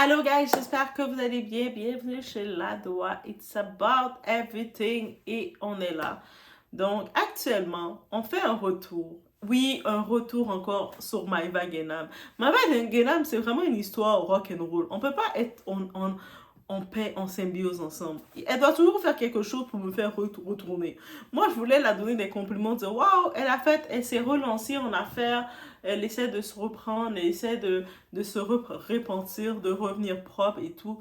Allô guys, j'espère que vous allez bien. Bienvenue chez Ladoa. It's about everything et on est là. Donc actuellement, on fait un retour. Oui, un retour encore sur Maïva Guénam. Maïva Guénam, c'est vraiment une histoire rock and roll. On peut pas être en paix, en symbiose ensemble. Elle doit toujours faire quelque chose pour me faire retourner. Moi, je voulais la donner des compliments, dire waouh, elle s'est relancée en affaires, elle essaie de se reprendre, elle essaie de se repentir, de revenir propre et tout.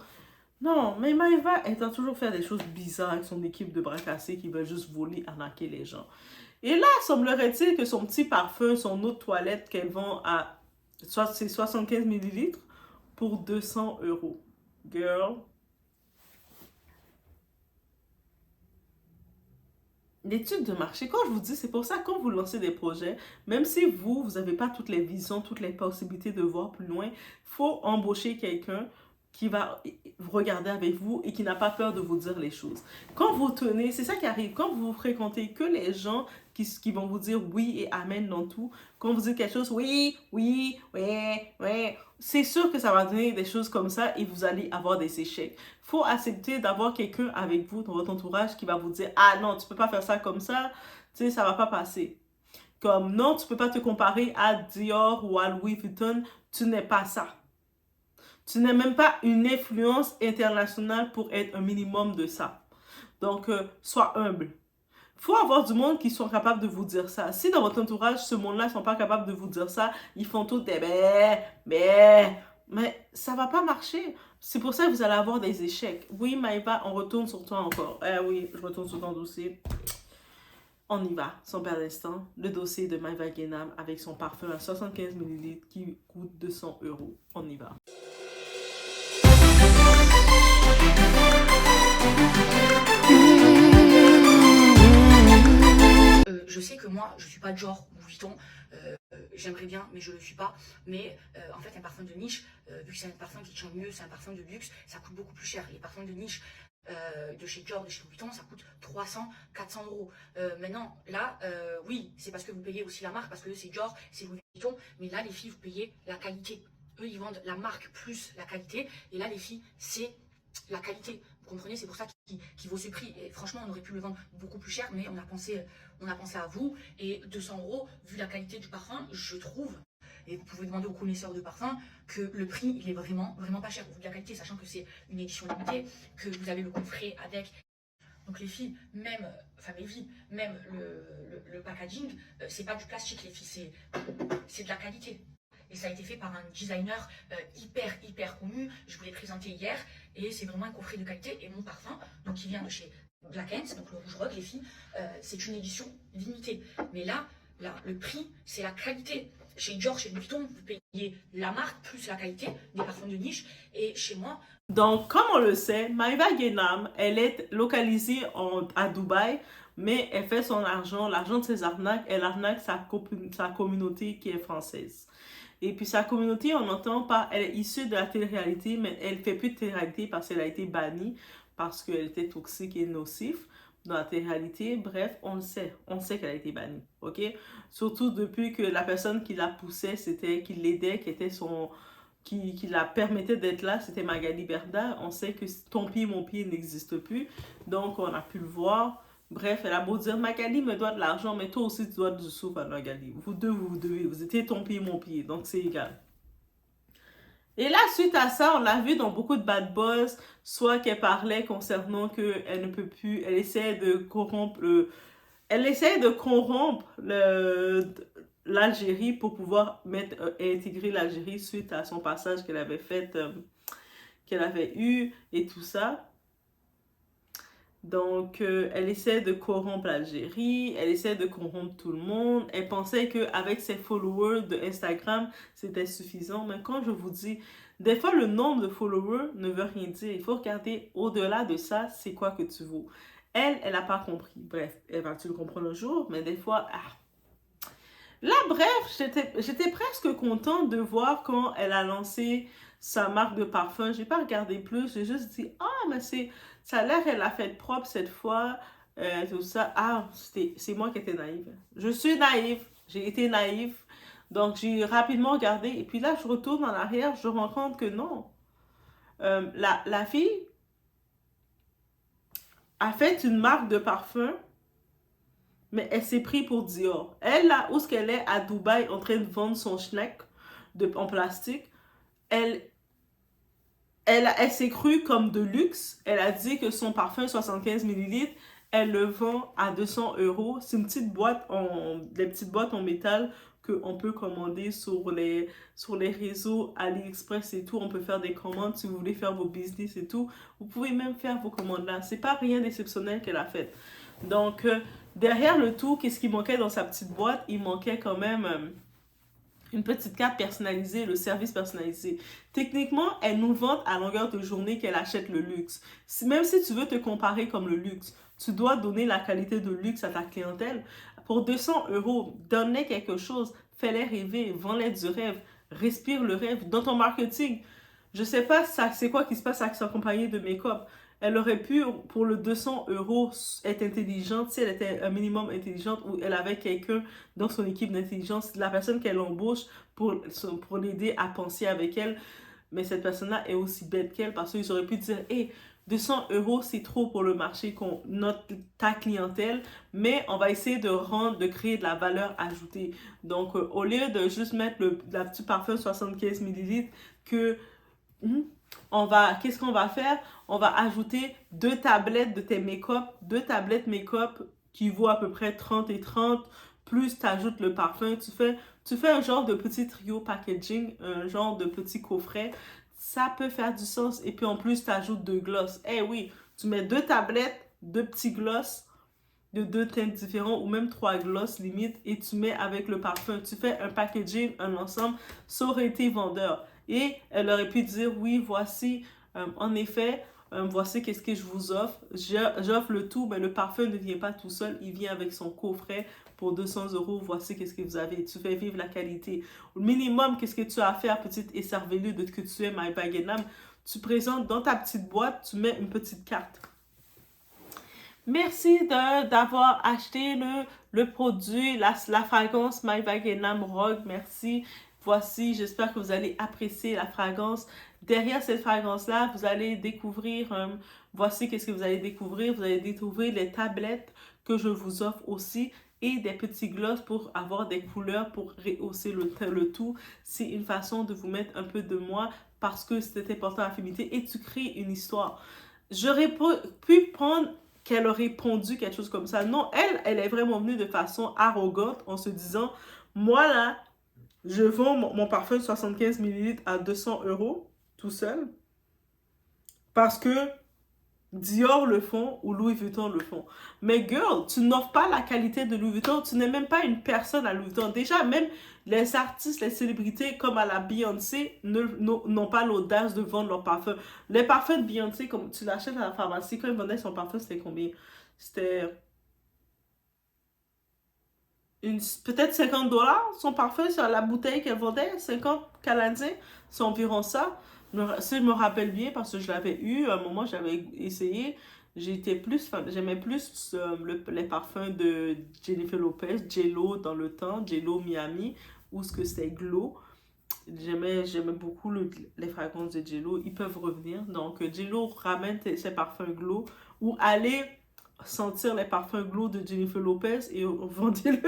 Non, mais Maëva, elle doit toujours faire des choses bizarres avec son équipe de bras cassés qui veulent juste voler, arnaquer les gens. Et là, semblerait-il que son petit parfum, son eau de toilette qu'elle vend à 75 millilitres pour 200 €. Girl. L'étude de marché, quand je vous dis, c'est pour ça quand vous lancez des projets, même si vous n'avez pas toutes les visions, toutes les possibilités de voir plus loin, il faut embaucher quelqu'un qui va regarder avec vous et qui n'a pas peur de vous dire les choses. Quand vous tenez, c'est ça qui arrive, quand vous fréquentez que les gens qui vont vous dire oui et amen dans tout, quand vous dites quelque chose, oui, oui, ouais, ouais, c'est sûr que ça va donner des choses comme ça et vous allez avoir des échecs. Faut accepter d'avoir quelqu'un avec vous dans votre entourage qui va vous dire ah non, tu peux pas faire ça comme ça, tu sais, ça va pas passer. Comme non, tu peux pas te comparer à Dior ou à Louis Vuitton, tu n'es pas ça. Tu n'es même pas une influence internationale pour être un minimum de ça. Donc, sois humble. Il faut avoir du monde qui sont capables de vous dire ça. Si dans votre entourage, ce monde-là ne sont pas capables de vous dire ça, ils font tout des mais ça va pas marcher. C'est pour ça que vous allez avoir des échecs. Oui, Maïva, on retourne sur toi encore. Oui, je retourne sur ton dossier. On y va, sans perdre d'instant. Le dossier de Maïva Guénam avec son parfum à 75 millilitres qui coûte 200 €. On y va. Je sais que moi, je suis pas de genre Louis Vuitton. J'aimerais bien, mais je le suis pas. Mais en fait, un parfum de niche, vu que c'est un parfum qui tient mieux, c'est un parfum de luxe, ça coûte beaucoup plus cher. Les parfums de niche de chez Dior, de chez Louis Vuitton, ça coûte 300, 400 €. Maintenant, là, oui, c'est parce que vous payez aussi la marque, parce que c'est Dior, c'est Louis Vuitton. Mais là, les filles, vous payez la qualité. Eux, ils vendent la marque plus la qualité. Et là, les filles, c'est la qualité. Vous comprenez, c'est pour ça qu'il vaut ce prix. Et franchement, on aurait pu le vendre beaucoup plus cher, mais on a pensé à vous. Et 200 €, vu la qualité du parfum, je trouve, et vous pouvez demander aux connaisseurs de parfum, que le prix, il est vraiment, vraiment pas cher. Vu la qualité, sachant que c'est une édition limitée, que vous avez le coffret avec. Donc les filles, même, enfin les filles, même le packaging, c'est pas du plastique, les filles, c'est de la qualité. Et ça a été fait par un designer hyper connu. Je vous l'ai présenté hier. Et c'est vraiment un coffret de qualité. Et mon parfum, donc qui vient de chez Black Hands, donc le rouge rock, les filles, c'est une édition limitée. Mais là, le prix, c'est la qualité. Chez Dior, chez Louis Vuitton, vous payez la marque plus la qualité des parfums de niche. Et chez moi... Donc, comme on le sait, Maïva Guénam, elle est localisée à Dubaï, mais elle fait son argent, l'argent de ses arnaques, elle arnaque sa communauté qui est française. Et puis sa communauté, on n'entend pas, elle est issue de la télé-réalité, mais elle ne fait plus de télé-réalité parce qu'elle a été bannie, parce qu'elle était toxique et nocif dans la télé-réalité. Bref, on sait qu'elle a été bannie, ok? Surtout depuis que la personne qui la poussait, qui l'aidait, qui la permettait d'être là, c'était Magali Berda. On sait que ton pied, mon pied n'existe plus, donc on a pu le voir. Bref, elle a beau dire, Magali me doit de l'argent, mais toi aussi tu dois du souffle à Magali. Vous deux, vous devez, vous étiez ton pied, mon pied, donc c'est égal. Et là, suite à ça, on l'a vu dans beaucoup de bad buzz, soit qu'elle parlait concernant qu'elle ne peut plus, elle essaie de corrompre l'Algérie pour pouvoir intégrer l'Algérie suite à son passage qu'elle avait eu et tout ça. Donc, elle essaie de corrompre l'Algérie, elle essaie de corrompre tout le monde. Elle pensait qu'avec ses followers de Instagram, c'était suffisant. Mais quand je vous dis, des fois, le nombre de followers ne veut rien dire. Il faut regarder au-delà de ça, c'est quoi que tu vaux. Elle n'a pas compris. Bref, elle va-tu le comprendre un jour, mais des fois, Là, bref, j'étais presque contente de voir quand elle a lancé sa marque de parfum. J'ai pas regardé plus, j'ai juste dit, ah, mais ça a l'air qu'elle a fait propre cette fois, tout ça. Ah, c'est moi qui étais naïve. Je suis naïve, j'ai été naïve. Donc, j'ai rapidement regardé. Et puis là, je retourne en arrière, je me rends compte que non. La fille a fait une marque de parfum, mais elle s'est pris pour Dior. Elle, là, où est-ce qu'elle est, à Dubaï, en train de vendre son schneck en plastique, elle, elle s'est crue comme de luxe. Elle a dit que son parfum 75 millilitres, elle le vend à 200 euros. C'est une petite boîte, des petites boîtes en métal qu'on peut commander sur les réseaux AliExpress et tout. On peut faire des commandes si vous voulez faire vos business et tout. Vous pouvez même faire vos commandes là. C'est pas rien d'exceptionnel qu'elle a fait. Donc, derrière le tout, qu'est-ce qui manquait dans sa petite boîte? Il manquait quand même une petite carte personnalisée, le service personnalisé. Techniquement, elle nous vante à longueur de journée qu'elle achète le luxe. Même si tu veux te comparer comme le luxe, tu dois donner la qualité de luxe à ta clientèle. Pour 200 euros, donne-les quelque chose, fais-les rêver, vends-les du rêve, respire le rêve dans ton marketing. Je sais pas c'est quoi qui se passe avec sa compagnie de make-up. Elle aurait pu, pour le 200 euros, être intelligente si elle était un minimum intelligente ou elle avait quelqu'un dans son équipe d'intelligence, la personne qu'elle embauche pour l'aider à penser avec elle. Mais cette personne-là est aussi bête qu'elle parce qu'ils auraient pu dire, hey, 200 euros, c'est trop pour le marché qu'on note ta clientèle, mais on va essayer de créer de la valeur ajoutée. Donc, au lieu de juste mettre la petite parfum 75 millilitres que qu'est-ce qu'on va faire? On va ajouter 2 tablettes de tes make-up, 2 tablettes make-up qui vaut à peu près 30 et 30, plus tu ajoutes le parfum, tu fais un genre de petit trio packaging, un genre de petit coffret, ça peut faire du sens. Et puis en plus, tu ajoutes 2 gloss. Eh oui, tu mets 2 tablettes, 2 petits gloss de 2 teintes différents ou même 3 gloss limite et tu mets avec le parfum. Tu fais un packaging, un ensemble, ça aurait été vendeur. Et elle aurait pu dire, oui, voici, en effet, voici qu'est-ce que je vous offre. J'offre le tout, mais le parfum ne vient pas tout seul, il vient avec son coffret pour 200 euros. Voici qu'est-ce que vous avez. Tu fais vivre la qualité. Au minimum, qu'est-ce que tu as à faire, petite écervelée de que tu es My Bag & Âme? Tu présentes dans ta petite boîte, tu mets une petite carte. Merci d'avoir acheté le produit, la fragrance My Bag & Âme Rogue. Merci. Voici, j'espère que vous allez apprécier la fragrance. Derrière cette fragrance-là, vous allez découvrir, voici qu'est-ce que vous allez découvrir. Vous allez découvrir les tablettes que je vous offre aussi et des petits gloss pour avoir des couleurs pour rehausser le tout. C'est une façon de vous mettre un peu de moi parce que c'est important à affinité et tu crées une histoire. J'aurais pu prendre qu'elle aurait pondu quelque chose comme ça. Non, elle est vraiment venue de façon arrogante en se disant, moi là, je vends mon parfum 75 millilitres à 200 euros tout seul parce que Dior le font ou Louis Vuitton le font. Mais girl, tu n'offres pas la qualité de Louis Vuitton, tu n'es même pas une personne à Louis Vuitton. Déjà, même les artistes, les célébrités comme à la Beyoncé n'ont pas l'audace de vendre leur parfum. Les parfums de Beyoncé, comme tu l'achètes à la pharmacie, quand ils vendaient son parfum, c'était combien? C'était peut-être 50 dollars son parfum sur la bouteille qu'elle vendait, 50 canadiens, c'est environ ça. Si je me rappelle bien, parce que je l'avais eu, à un moment j'avais essayé, j'aimais plus les parfums de Jennifer Lopez, J.Lo dans le temps, J.Lo Miami, ou ce que c'était Glow. J'aimais beaucoup les fragrances de J.Lo, ils peuvent revenir. Donc J.Lo ramène ses parfums Glow, ou allez sentir les parfums Glow de Jennifer Lopez et vendez-le.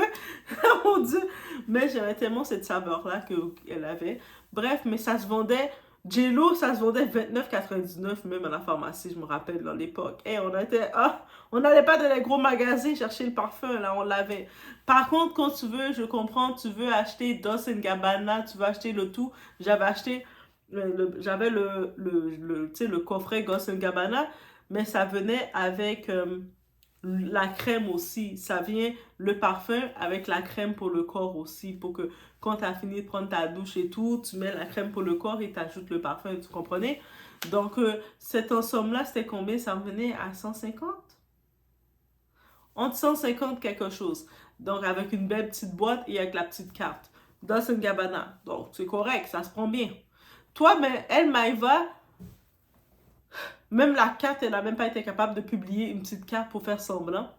Mon Dieu! Mais j'aimais tellement cette saveur-là qu'elle avait. Bref, mais ça se vendait. J.Lo, ça se vendait 29,99 même à la pharmacie, je me rappelle dans l'époque. Et on n'allait pas dans les gros magasins chercher le parfum, là, on l'avait. Par contre, quand tu veux, je comprends, tu veux acheter Dolce & Gabbana, tu veux acheter le tout. J'avais acheté, j'avais tu sais, le coffret Dolce & Gabbana, mais ça venait avec la crème aussi. Ça vient, le parfum avec la crème pour le corps aussi, pour que quand tu as fini de prendre ta douche et tout, tu mets la crème pour le corps et tu ajoutes le parfum, tu comprenez? Donc, cet ensemble-là, c'était combien? Ça revenait à 150? Entre 150 quelque chose. Donc, avec une belle petite boîte et avec la petite carte. Dolce & Gabbana. Donc, c'est correct, ça se prend bien. Toi, mais elle, Maëva, même la carte, elle n'a même pas été capable de publier une petite carte pour faire semblant.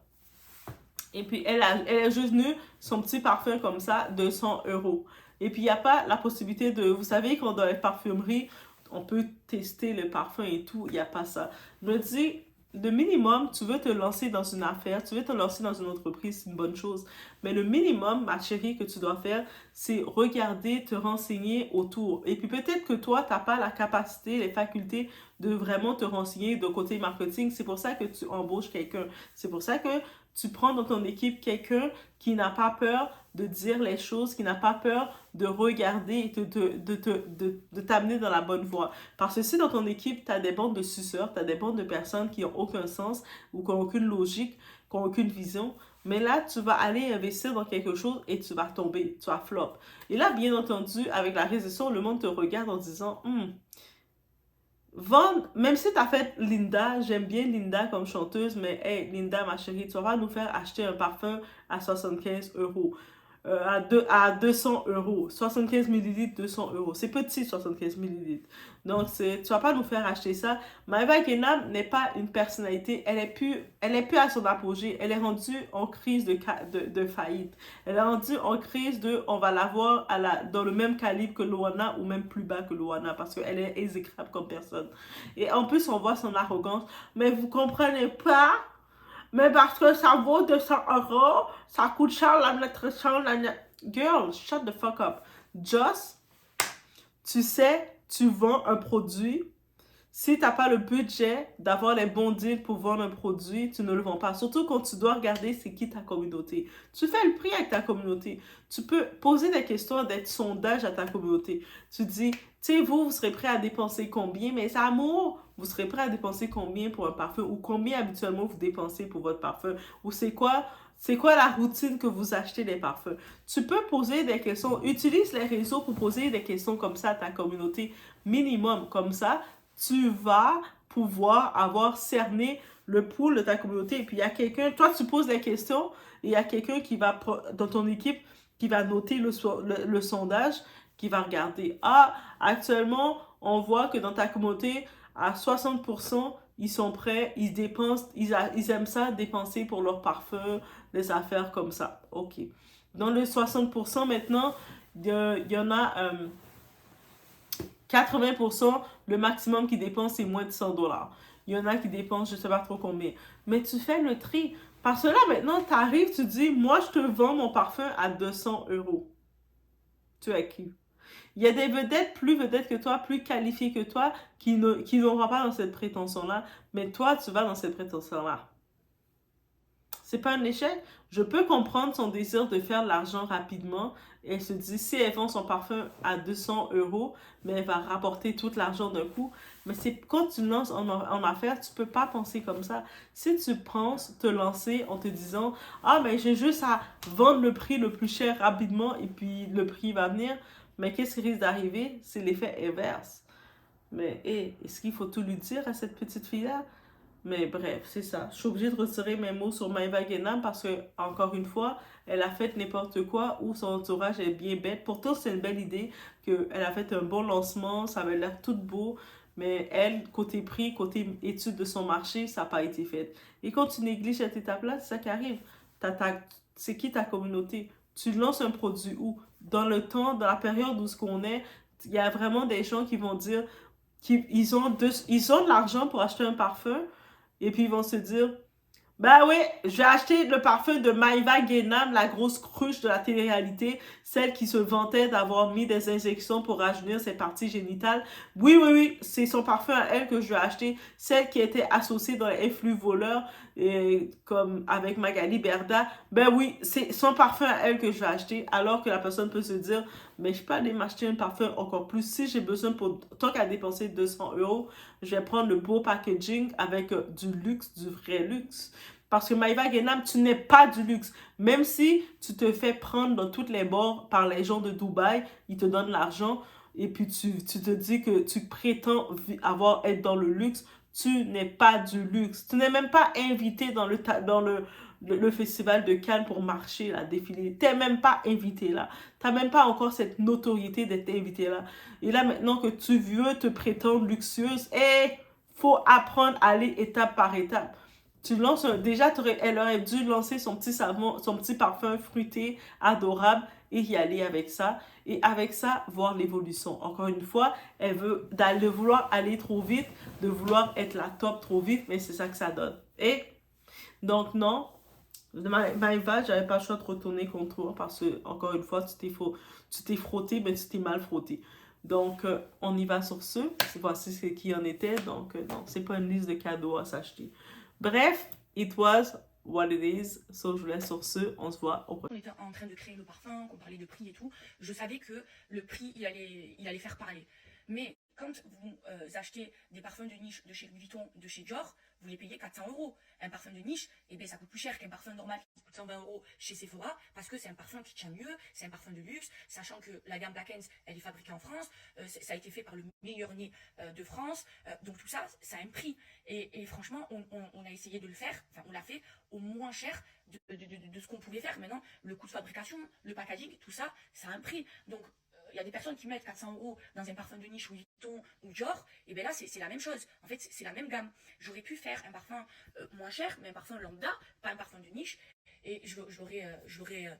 Et puis, elle est juste venue, son petit parfum comme ça, 200 euros. Et puis, il n'y a pas la possibilité de... Vous savez, quand dans les parfumeries, on peut tester le parfum et tout, il n'y a pas ça. Je me dis, le minimum, tu veux te lancer dans une affaire, tu veux te lancer dans une entreprise, c'est une bonne chose. Mais le minimum, ma chérie, que tu dois faire, c'est regarder, te renseigner autour. Et puis peut-être que toi, tu n'as pas la capacité, les facultés de vraiment te renseigner de côté marketing. C'est pour ça que tu embauches quelqu'un. C'est pour ça que tu prends dans ton équipe quelqu'un qui n'a pas peur de dire les choses, qui n'a pas peur de regarder et de t'amener dans la bonne voie. Parce que si dans ton équipe, tu as des bandes de suceurs, tu as des bandes de personnes qui n'ont aucun sens ou qui n'ont aucune logique, qui n'ont aucune vision, mais là, tu vas aller investir dans quelque chose et tu vas tomber, tu vas flop. Et là, bien entendu, avec la récession, le monde te regarde en disant, vendre, même si tu as fait Linda, j'aime bien Linda comme chanteuse, mais hey, Linda, ma chérie, tu vas pas nous faire acheter un parfum à 75 €. À 200 €. 75 millilitres, 200 €. C'est petit, 75 millilitres. Donc, tu vas pas nous faire acheter ça. Maeva Guénam n'est pas une personnalité. Elle est plus à son apogée. Elle est rendue en crise de faillite. Elle est rendue en crise on va l'avoir dans le même calibre que Loana ou même plus bas que Loana parce qu'elle est exécrable comme personne. Et en plus, on voit son arrogance. Mais vous comprenez pas? Mais parce que ça vaut 200 €, ça coûte cher la nutrition. Girl, shut the fuck up. Just, tu sais, tu vends un produit. Si tu n'as pas le budget d'avoir les bons deals pour vendre un produit, tu ne le vends pas. Surtout quand tu dois regarder c'est qui ta communauté. Tu fais le prix avec ta communauté. Tu peux poser des questions, des sondages à ta communauté. Tu dis, tu sais, vous serez prêt à dépenser combien? Mais c'est amour, vous serez prêt à dépenser combien pour un parfum? Ou combien habituellement vous dépensez pour votre parfum? Ou c'est quoi la routine que vous achetez des parfums? Tu peux poser des questions. Utilise les réseaux pour poser des questions comme ça à ta communauté minimum. Comme ça, tu vas pouvoir avoir cerné le pool de ta communauté. Et puis, il y a quelqu'un, toi, tu poses des questions et il y a quelqu'un qui va, dans ton équipe, qui va noter le sondage, qui va regarder. Ah, actuellement, on voit que dans ta communauté, à 60%, ils sont prêts, ils dépensent, ils aiment ça, dépenser pour leur parfum, des affaires comme ça. OK. Dans le 60%, maintenant, il y en a 80%, le maximum qu'ils dépensent, c'est moins de 100 $. Il y en a qui dépensent, je ne sais pas trop combien. Mais tu fais le tri. Parce que là, maintenant, tu arrives, tu dis, moi, je te vends mon parfum à 200 €. Tu es qui? Il y a des vedettes, plus vedettes que toi, plus qualifiées que toi, qui n'auront pas dans cette prétention-là. Mais toi, tu vas dans cette prétention-là. C'est pas un échec. Je peux comprendre son désir de faire de l'argent rapidement. Elle se dit, si elle vend son parfum à 200 €, mais elle va rapporter tout l'argent d'un coup. Mais c'est quand tu lances en affaires, tu peux pas penser comme ça. Si tu penses te lancer en te disant, ah, mais j'ai juste à vendre le prix le plus cher rapidement et puis le prix va venir. Mais qu'est-ce qui risque d'arriver? C'est l'effet inverse. Mais est-ce qu'il faut tout lui dire à cette petite fille-là? Mais bref, c'est ça. Je suis obligée de retirer mes mots sur Maeva Guénam parce que, encore une fois, elle a fait n'importe quoi ou son entourage est bien bête. Pourtant, c'est une belle idée qu'elle a fait un bon lancement, ça avait l'air tout beau. Mais elle, côté prix, côté étude de son marché, ça n'a pas été fait. Et quand tu négliges cette étape-là, c'est ça qui arrive. C'est qui ta communauté? Tu lances un produit où? Dans le temps, dans la période où ce qu'on est, il y a vraiment des gens qui vont dire qu'ils ont de l'argent pour acheter un parfum. Et puis ils vont se dire, ben oui, j'ai acheté le parfum de Maeva Guénam, la grosse cruche de la télé-réalité, celle qui se vantait d'avoir mis des injections pour rajeunir ses parties génitales. Oui, oui, oui, c'est son parfum à elle que je vais acheter, celle qui était associée dans les flux voleurs, comme avec Magali Berda. Ben oui, c'est son parfum à elle que je vais acheter, alors que la personne peut se dire, mais je peux aller m'acheter un parfum encore plus. Si j'ai besoin, tant qu'à dépenser 200 €, je vais prendre le beau packaging avec du luxe, du vrai luxe. Parce que Maeva Guénam, tu n'es pas du luxe. Même si tu te fais prendre dans toutes les bords par les gens de Dubaï, ils te donnent l'argent et puis tu te dis que tu prétends être dans le luxe, tu n'es pas du luxe. Tu n'es même pas invité dans le festival de Cannes pour marcher, là, défiler. Tu n'es même pas invité là. Tu n'as même pas encore cette notoriété d'être invité là. Et là, maintenant que tu veux te prétendre luxueuse, faut apprendre à aller étape par étape. Tu lances déjà, elle aurait dû lancer son petit savon, son petit parfum fruité, adorable, et y aller avec ça. Et avec ça, voir l'évolution. Encore une fois, elle veut de vouloir aller trop vite, de vouloir être la top trop vite, mais c'est ça que ça donne. Et donc non, Maëva, j'avais pas le choix de retourner contre toi parce que, encore une fois, tu t'es frotté, mais tu t'es mal frotté. Donc, on y va sur ce. Voici ce qui en était. Donc, non, c'est pas une liste de cadeaux à s'acheter. Bref, it was what it is. So, je vous laisse sur ce. On se voit au prochain. On était en train de créer le parfum, qu'on parlait de prix et tout. Je savais que le prix, il allait faire parler. Mais quand vous achetez des parfums de niche de chez Louis Vuitton, de chez Dior, vous les payez 400 euros. Un parfum de niche, eh bien, ça coûte plus cher qu'un parfum normal qui coûte 120 euros chez Sephora parce que c'est un parfum qui tient mieux, c'est un parfum de luxe, sachant que la gamme Black Hands, elle est fabriquée en France, ça a été fait par le meilleur nez de France, donc tout ça, ça a un prix. Et franchement, on a essayé de le faire, enfin, on l'a fait au moins cher de ce qu'on pouvait faire. Maintenant, le coût de fabrication, le packaging, tout ça, ça a un prix. Donc, il y a des personnes qui mettent 400 euros dans un parfum de niche Louis Vuitton ou Dior, et bien là, c'est la même chose. En fait, c'est la même gamme. J'aurais pu faire un parfum moins cher, mais un parfum lambda, pas un parfum de niche, et je l'aurais